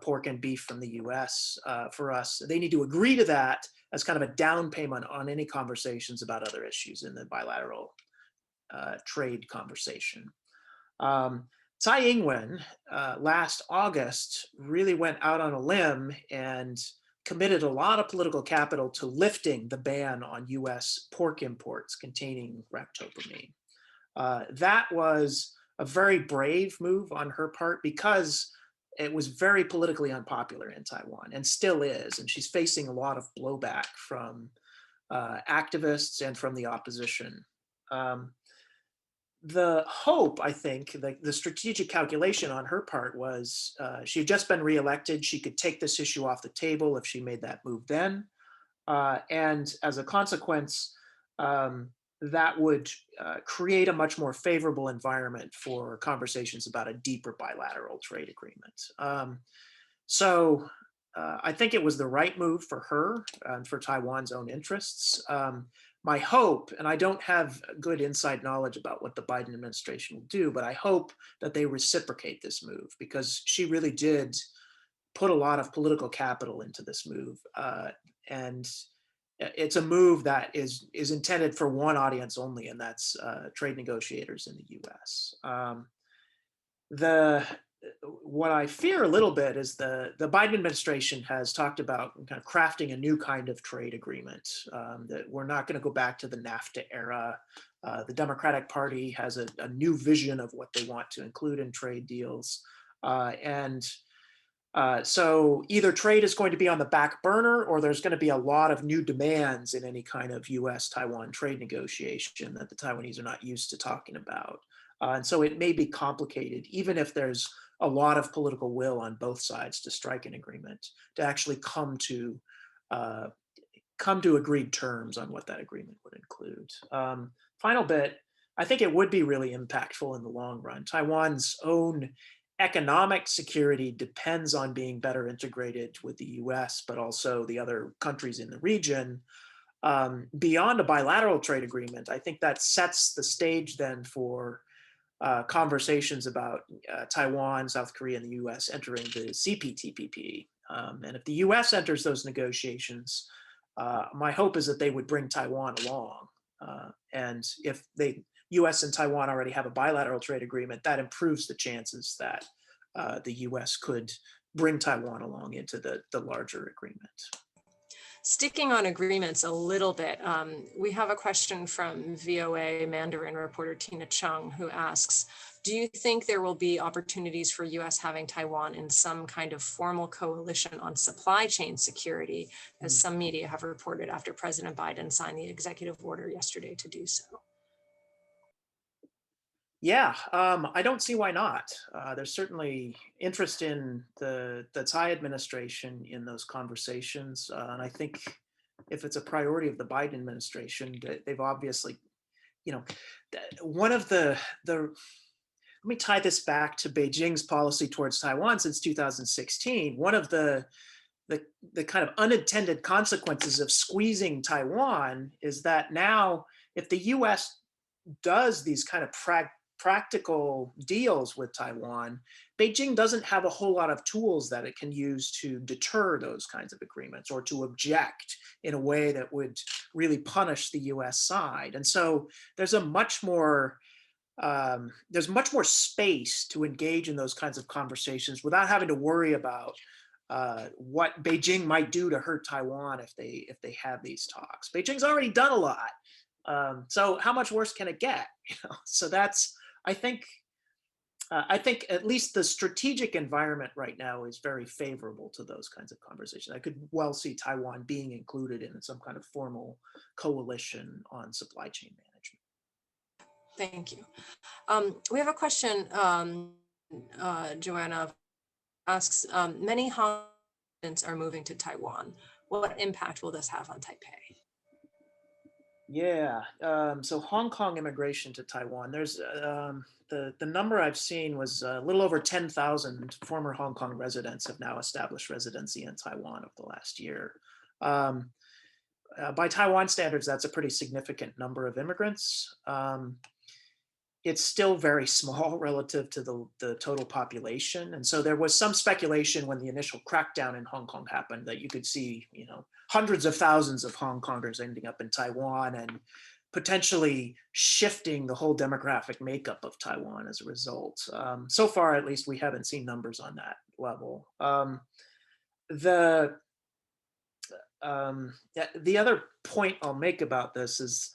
pork and beef from the US for us. They need to agree to that as kind of a down payment on any conversations about other issues in the bilateral trade conversation. Tsai Ing-wen last August really went out on a limb and committed a lot of political capital to lifting the ban on US pork imports containing ractopamine. That was a very brave move on her part because it was very politically unpopular in Taiwan and still is. And she's facing a lot of blowback from activists and from the opposition. The hope, I think, the strategic calculation on her part was she had just been reelected. She could take this issue off the table if she made that move then. And as a consequence, that would create a much more favorable environment for conversations about a deeper bilateral trade agreement. So I think it was the right move for her and for Taiwan's own interests. My hope, and I don't have good inside knowledge about what the Biden administration will do, but I hope that they reciprocate this move because she really did put a lot of political capital into this move. And it's a move that is intended for one audience only, and that's trade negotiators in the US. What I fear a little bit is the Biden administration has talked about kind of crafting a new kind of trade agreement, that we're not going to go back to the NAFTA era. The Democratic Party has a new vision of what they want to include in trade deals. So either trade is going to be on the back burner or there's going to be a lot of new demands in any kind of US-Taiwan trade negotiation that the Taiwanese are not used to talking about. And so it may be complicated, even if there's a lot of political will on both sides to strike an agreement, to actually uh, come to agreed terms on what that agreement would include. Final bit, I think it would be really impactful in the long run. Taiwan's own economic security depends on being better integrated with the US, but also the other countries in the region. Beyond a bilateral trade agreement, I think that sets the stage then for conversations about Taiwan, South Korea, and the US entering the CPTPP. And if the US enters those negotiations, my hope is that they would bring Taiwan along. And if the US and Taiwan already have a bilateral trade agreement, that improves the chances that the US could bring Taiwan along into the larger agreement. Sticking on agreements a little bit, we have a question from VOA Mandarin reporter Tina Chung, who asks, do you think there will be opportunities for US having Taiwan in some kind of formal coalition on supply chain security, as some media have reported after President Biden signed the executive order yesterday to do so? Yeah, I don't see why not. There's certainly interest in the Tsai administration in those conversations, and I think if it's a priority of the Biden administration, they've obviously, you know, one of the let me tie this back to Beijing's policy towards Taiwan since 2016. One of the kind of unintended consequences of squeezing Taiwan is that now, if the U.S. does these kind of practical deals with Taiwan, Beijing doesn't have a whole lot of tools that it can use to deter those kinds of agreements or to object in a way that would really punish the US side. And so there's much more space to engage in those kinds of conversations without having to worry about what Beijing might do to hurt Taiwan if they have these talks. Beijing's already done a lot. So how much worse can it get? So that's, I think at least the strategic environment right now is very favorable to those kinds of conversations. I could well see Taiwan being included in some kind of formal coalition on supply chain management. Thank you. We have a question, Joanna asks, many Hong Kong students are moving to Taiwan. What impact will this have on Taipei? Yeah, so Hong Kong immigration to Taiwan, there's the number I've seen was a little over 10,000 former Hong Kong residents have now established residency in Taiwan over the last year. By Taiwan standards, that's a pretty significant number of immigrants. It's still very small relative to the total population. And so there was some speculation when the initial crackdown in Hong Kong happened that you could see, hundreds of thousands of Hong Kongers ending up in Taiwan and potentially shifting the whole demographic makeup of Taiwan as a result. So far, at least, we haven't seen numbers on that level. The other point I'll make about this is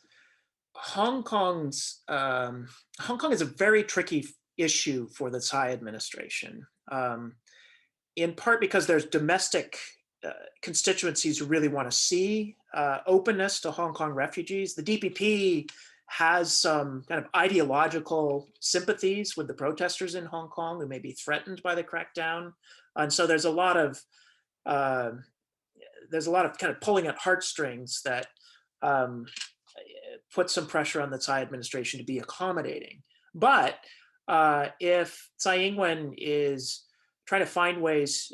Hong Kong is a very tricky issue for the Tsai administration, in part because there's domestic constituencies who really want to see openness to Hong Kong refugees. The DPP has some kind of ideological sympathies with the protesters in Hong Kong who may be threatened by the crackdown, and so there's a lot of kind of pulling at heartstrings that put some pressure on the Tsai administration to be accommodating. But if Tsai Ing-wen is trying to find ways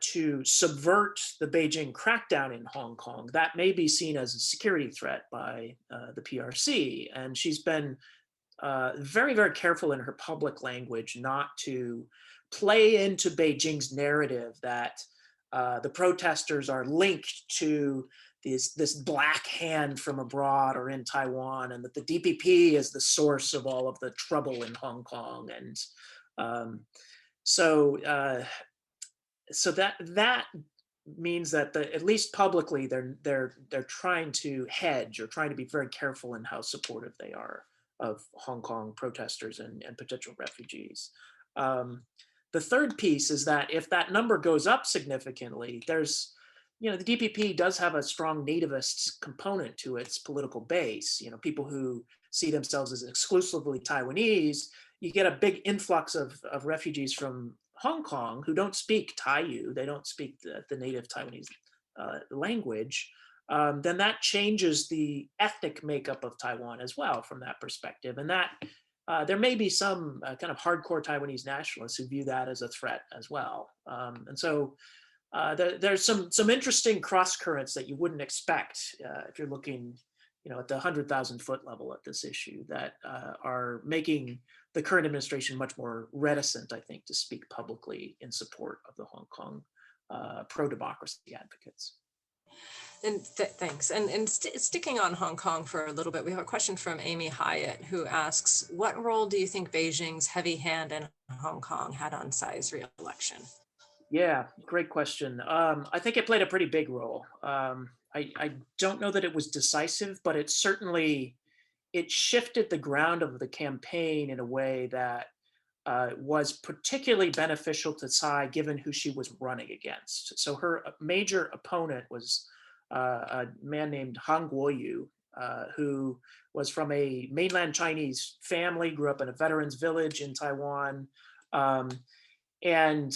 to subvert the Beijing crackdown in Hong Kong, that may be seen as a security threat by the PRC. And she's been very, very careful in her public language not to play into Beijing's narrative that the protesters are linked to this black hand from abroad or in Taiwan, and that the DPP is the source of all of the trouble in Hong Kong. And so that means that at least publicly they're trying to hedge or trying to be very careful in how supportive they are of Hong Kong protesters and potential refugees. The third piece is that if that number goes up significantly, there's the DPP does have a strong nativist component to its political base. People who see themselves as exclusively Taiwanese. You get a big influx of refugees from Hong Kong who don't speak Taiyu. They don't speak the native Taiwanese language. Then that changes the ethnic makeup of Taiwan as well from that perspective. And that there may be some kind of hardcore Taiwanese nationalists who view that as a threat as well. And so there's some interesting cross currents that you wouldn't expect if you're looking, at the 100,000-foot level at this issue that are making the current administration much more reticent, I think, to speak publicly in support of the Hong Kong pro-democracy advocates. And thanks. And sticking on Hong Kong for a little bit, we have a question from Amy Hyatt, who asks, what role do you think Beijing's heavy hand in Hong Kong had on Tsai's re-election? Yeah, great question. I think it played a pretty big role. I don't know that it was decisive, but it shifted the ground of the campaign in a way that was particularly beneficial to Tsai, given who she was running against. So her major opponent was a man named Han Guoyu, who was from a mainland Chinese family, grew up in a veterans village in Taiwan. And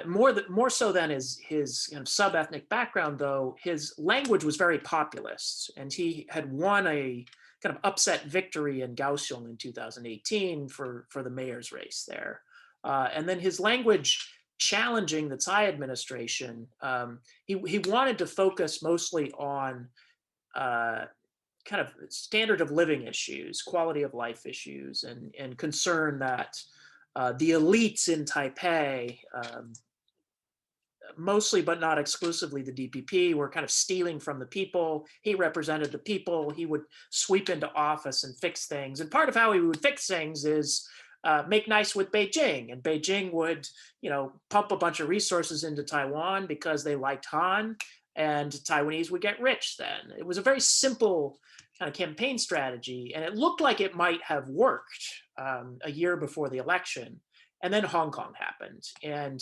more so than his kind of sub-ethnic background, though, his language was very populist, and he had won a kind of upset victory in Kaohsiung in 2018 for the mayor's race there. And then his language challenging the Tsai administration, he wanted to focus mostly on kind of standard of living issues, quality of life issues, and concern that the elites in Taipei, mostly but not exclusively the DPP, were kind of stealing from the people. He represented the people. He would sweep into office and fix things. And part of how he would fix things is make nice with Beijing. And Beijing would, pump a bunch of resources into Taiwan because they liked Han, and Taiwanese would get rich then. It was a very simple kind of campaign strategy, and it looked like it might have worked a year before the election. And then Hong Kong happened, and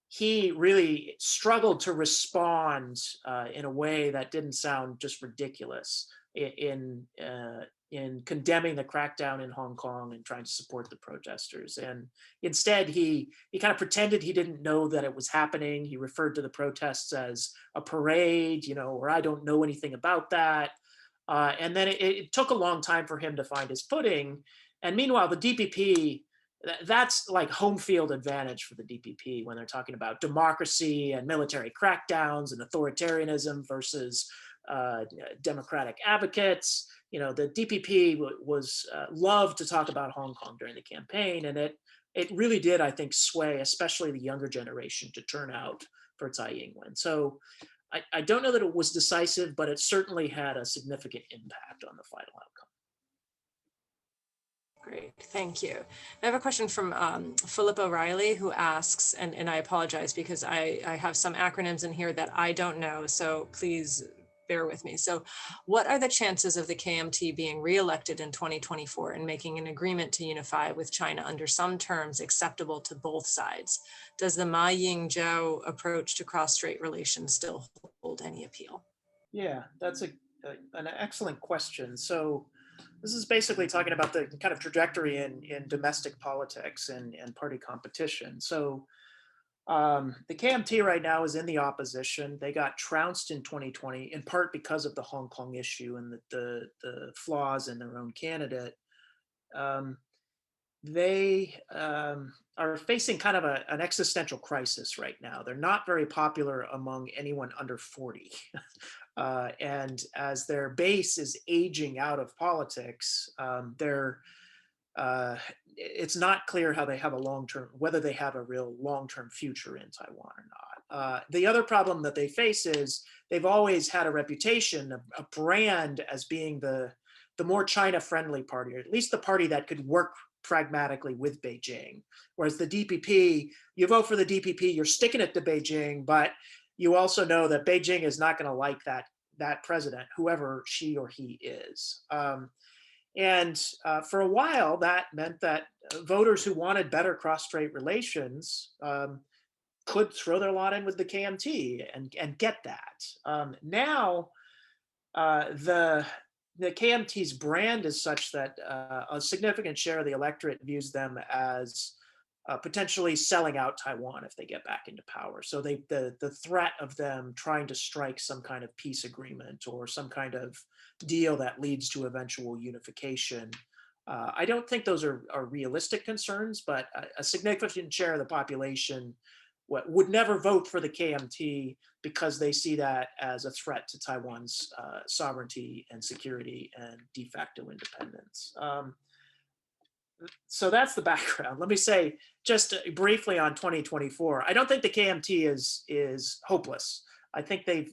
he really struggled to respond in a way that didn't sound just ridiculous in condemning the crackdown in Hong Kong and trying to support the protesters. And instead, he kind of pretended he didn't know that it was happening. He referred to the protests as a parade, or I don't know anything about that. And then it took a long time for him to find his footing. And meanwhile, the DPP, that's like home field advantage for the DPP when they're talking about democracy and military crackdowns and authoritarianism versus democratic advocates. The DPP was loved to talk about Hong Kong during the campaign, and it really did, I think, sway especially the younger generation to turn out for Tsai Ing-wen. So I don't know that it was decisive, but it certainly had a significant impact on the final outcome. Great, thank you. I have a question from Philip O'Reilly, who asks, and I apologize because I have some acronyms in here that I don't know, so please bear with me. So what are the chances of the KMT being re-elected in 2024 and making an agreement to unify with China under some terms acceptable to both sides? Does the Ma Ying-jeou approach to cross-strait relations still hold any appeal? Yeah, that's an excellent question. So this is basically talking about the kind of trajectory in domestic politics and party competition. So the KMT right now is in the opposition. They got trounced in 2020, in part because of the Hong Kong issue and the flaws in their own candidate. They are facing kind of an existential crisis right now. They're not very popular among anyone under 40. And as their base is aging out of politics, it's not clear how they have a long-term, whether they have a real long-term future in Taiwan or not. The other problem that they face is they've always had a reputation, a brand as being the more China-friendly party, or at least the party that could work pragmatically with Beijing. Whereas the DPP, you vote for the DPP, you're sticking it to Beijing, but you also know that Beijing is not going to like that president, whoever she or he is. And for a while, that meant that voters who wanted better cross-strait relations could throw their lot in with the KMT and get that. Now, the KMT's brand is such that a significant share of the electorate views them as potentially selling out Taiwan if they get back into power. So the threat of them trying to strike some kind of peace agreement or some kind of deal that leads to eventual unification. I don't think those are realistic concerns, but a significant share of the population would never vote for the KMT because they see that as a threat to Taiwan's sovereignty and security and de facto independence. So that's the background. Let me say just briefly on 2024. I don't think the KMT is hopeless. I think they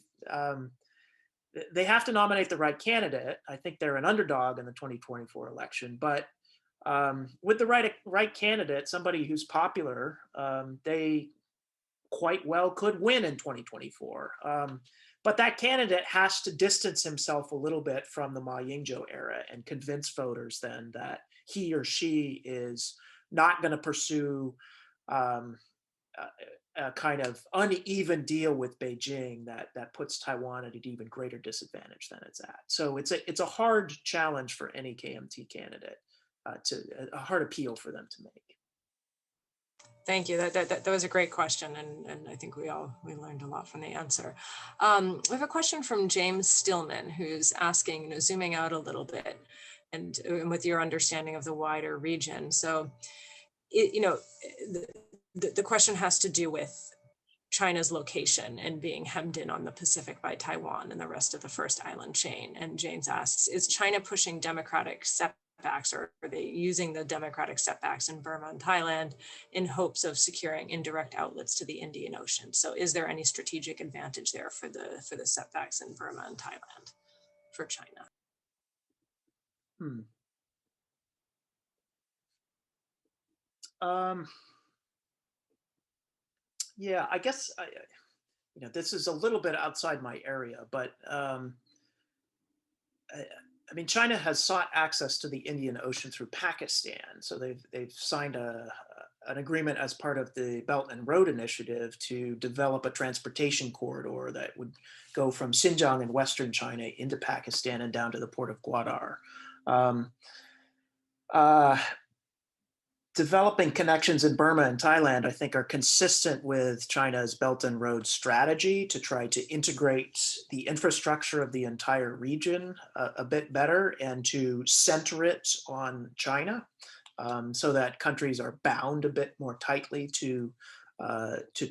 have to nominate the right candidate. I think they're an underdog in the 2024 election, but with the right candidate, somebody who's popular, they quite well could win in 2024. But that candidate has to distance himself a little bit from the Ma Ying-jeou era and convince voters then that he or she is not going to pursue a kind of uneven deal with Beijing that puts Taiwan at an even greater disadvantage than it's at. So it's a hard challenge for any KMT candidate, a hard appeal for them to make. Thank you. That was a great question, and I think we learned a lot from the answer. We have a question from James Stillman, who's asking, zooming out a little bit, and with your understanding of the wider region. So, the question has to do with China's location and being hemmed in on the Pacific by Taiwan and the rest of the first island chain. And James asks, is China pushing democratic setbacks, or are they using the democratic setbacks in Burma and Thailand in hopes of securing indirect outlets to the Indian Ocean? So is there any strategic advantage there for the setbacks in Burma and Thailand for China? Yeah, I guess this is a little bit outside my area, but I mean, China has sought access to the Indian Ocean through Pakistan. So they've signed an agreement as part of the Belt and Road Initiative to develop a transportation corridor that would go from Xinjiang in Western China into Pakistan and down to the port of Gwadar. Developing connections in Burma and Thailand, I think, are consistent with China's Belt and Road strategy to try to integrate the infrastructure of the entire region a bit better and to center it on China, so that countries are bound a bit more tightly to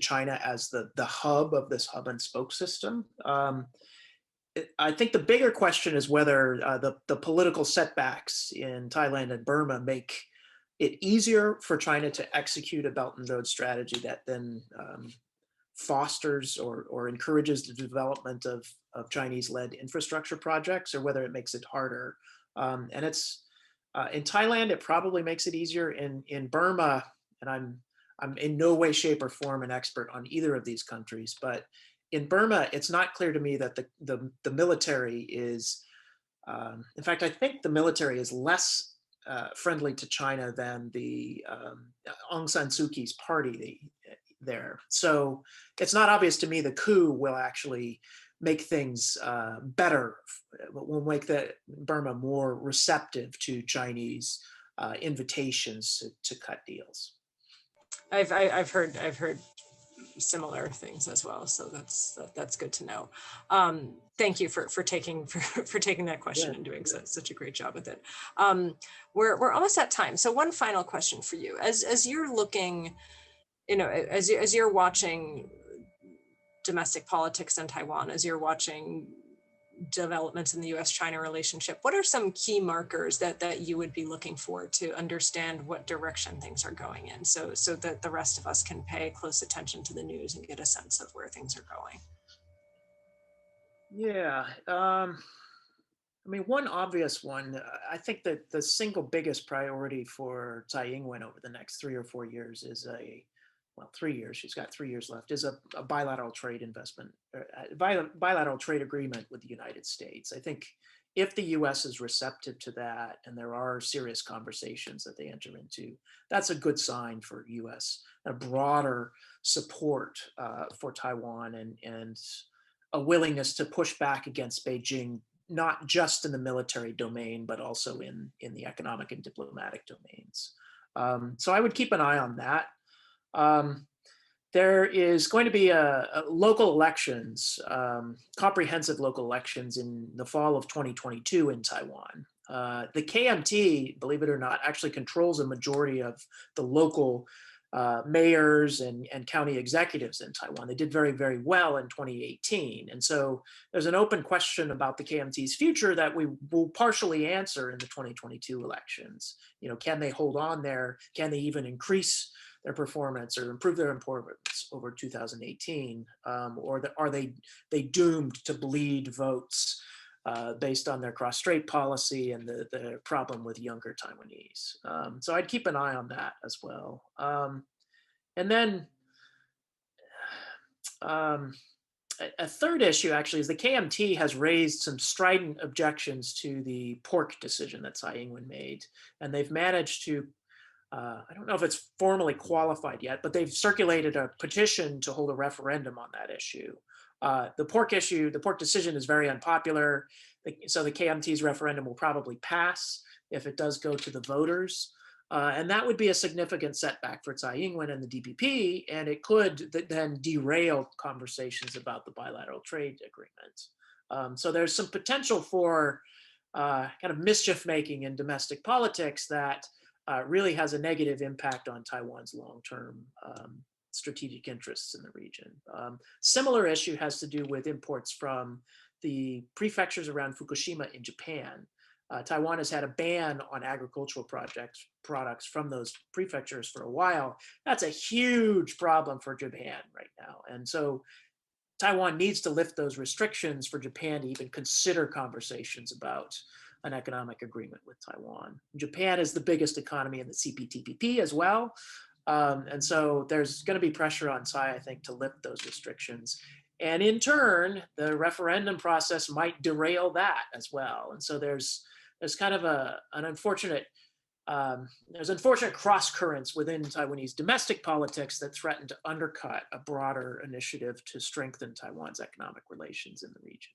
China as the hub of this hub and spoke system. I think the bigger question is whether the political setbacks in Thailand and Burma make it easier for China to execute a Belt and Road strategy that then fosters or encourages the development of Chinese-led infrastructure projects, or whether it makes it harder. And it's in Thailand, it probably makes it easier. In Burma, and I'm in no way, shape, or form an expert on either of these countries, but in Burma, it's not clear to me that the military is. In fact, I think the military is less friendly to China than the Aung San Suu Kyi's party there. So it's not obvious to me the coup will actually make things better, will make Burma more receptive to Chinese invitations to cut deals. I've heard similar things as well, so that's good to know. Thank you for taking that question and doing such a great job with it. We're almost at time, so one final question for you. As you're looking, as you're watching domestic politics in Taiwan, as you're watching developments in the U.S.-China relationship, what are some key markers that you would be looking for to understand what direction things are going in, so that the rest of us can pay close attention to the news and get a sense of where things are going? Yeah, I mean, one obvious one, I think that the single biggest priority for Tsai Ing-wen over the next 3 or 4 years is 3 years, she's got 3 years left, is a bilateral trade investment, bilateral trade agreement with the United States. I think if the US is receptive to that and there are serious conversations that they enter into, that's a good sign for US, a broader support for Taiwan and a willingness to push back against Beijing, not just in the military domain, but also in the economic and diplomatic domains. So I would keep an eye on that. There is going to be a local elections, comprehensive local elections in the fall of 2022 in Taiwan. The KMT, believe it or not, actually controls a majority of the local mayors and county executives in Taiwan. They did very, very well in 2018. And so there's an open question about the KMT's future that we will partially answer in the 2022 elections. You know, can they hold on there? Can they even increase their performance or improve their performance over 2018? Or are they doomed to bleed votes based on their cross-strait policy and the problem with younger Taiwanese? So I'd keep an eye on that as well. And then a third issue actually is the KMT has raised some strident objections to the pork decision that Tsai Ing-wen made. And they've managed to, I don't know if it's formally qualified yet, but they've circulated a petition to hold a referendum on that issue. The pork decision is very unpopular. So the KMT's referendum will probably pass if it does go to the voters. And that would be a significant setback for Tsai Ing-wen and the DPP, and it could then derail conversations about the bilateral trade agreement. So there's some potential for kind of mischief making in domestic politics that really has a negative impact on Taiwan's long-term strategic interests in the region. Similar issue has to do with imports from the prefectures around Fukushima in Japan. Taiwan has had a ban on agricultural products from those prefectures for a while. That's a huge problem for Japan right now. And so Taiwan needs to lift those restrictions for Japan to even consider conversations about an economic agreement with Taiwan. Japan is the biggest economy in the CPTPP as well. And so there's going to be pressure on Tsai, I think, to lift those restrictions. And in turn, the referendum process might derail that as well. And so there's kind of an unfortunate, there's unfortunate cross currents within Taiwanese domestic politics that threaten to undercut a broader initiative to strengthen Taiwan's economic relations in the region.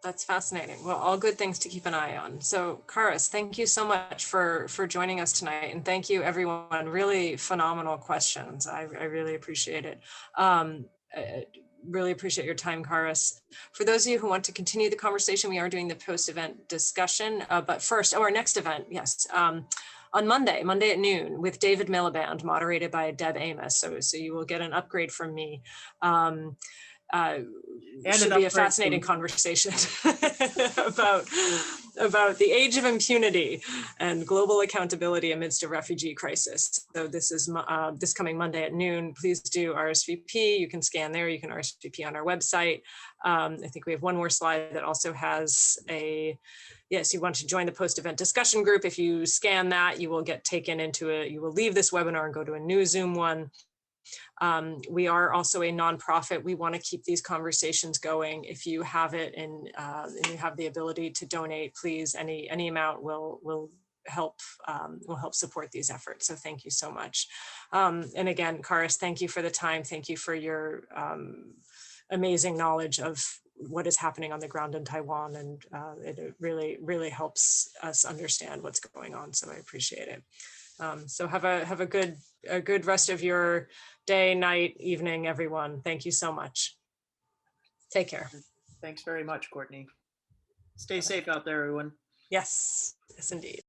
That's fascinating. Well, all good things to keep an eye on. So Kharis, thank you so much for joining us tonight. And thank you everyone, really phenomenal questions. I really appreciate it. I really appreciate your time, Kharis. For those of you who want to continue the conversation, we are doing the post-event discussion, but first, our next event, yes. On Monday at noon with David Miliband, moderated by Deb Amos. So you will get an upgrade from me. It should be a fascinating conversation about the age of impunity and global accountability amidst a refugee crisis. So this is this coming Monday at noon. Please do RSVP. You can scan there. You can RSVP on our website. I think we have one more slide that also has a, yes, you want to join the post-event discussion group. If you scan that, you will get taken into it. You will leave this webinar and go to a new Zoom one. We are also a nonprofit. We want to keep these conversations going. If you have it and you have the ability to donate, please, any amount will help support these efforts. So thank you so much. And again, Kharis, thank you for the time. Thank you for your amazing knowledge of what is happening on the ground in Taiwan, and it really helps us understand what's going on. So I appreciate it. So have a good rest of your day, night, evening, everyone. Thank you so much. Take care. Thanks very much, Courtney. Stay safe out there, everyone. Yes, indeed.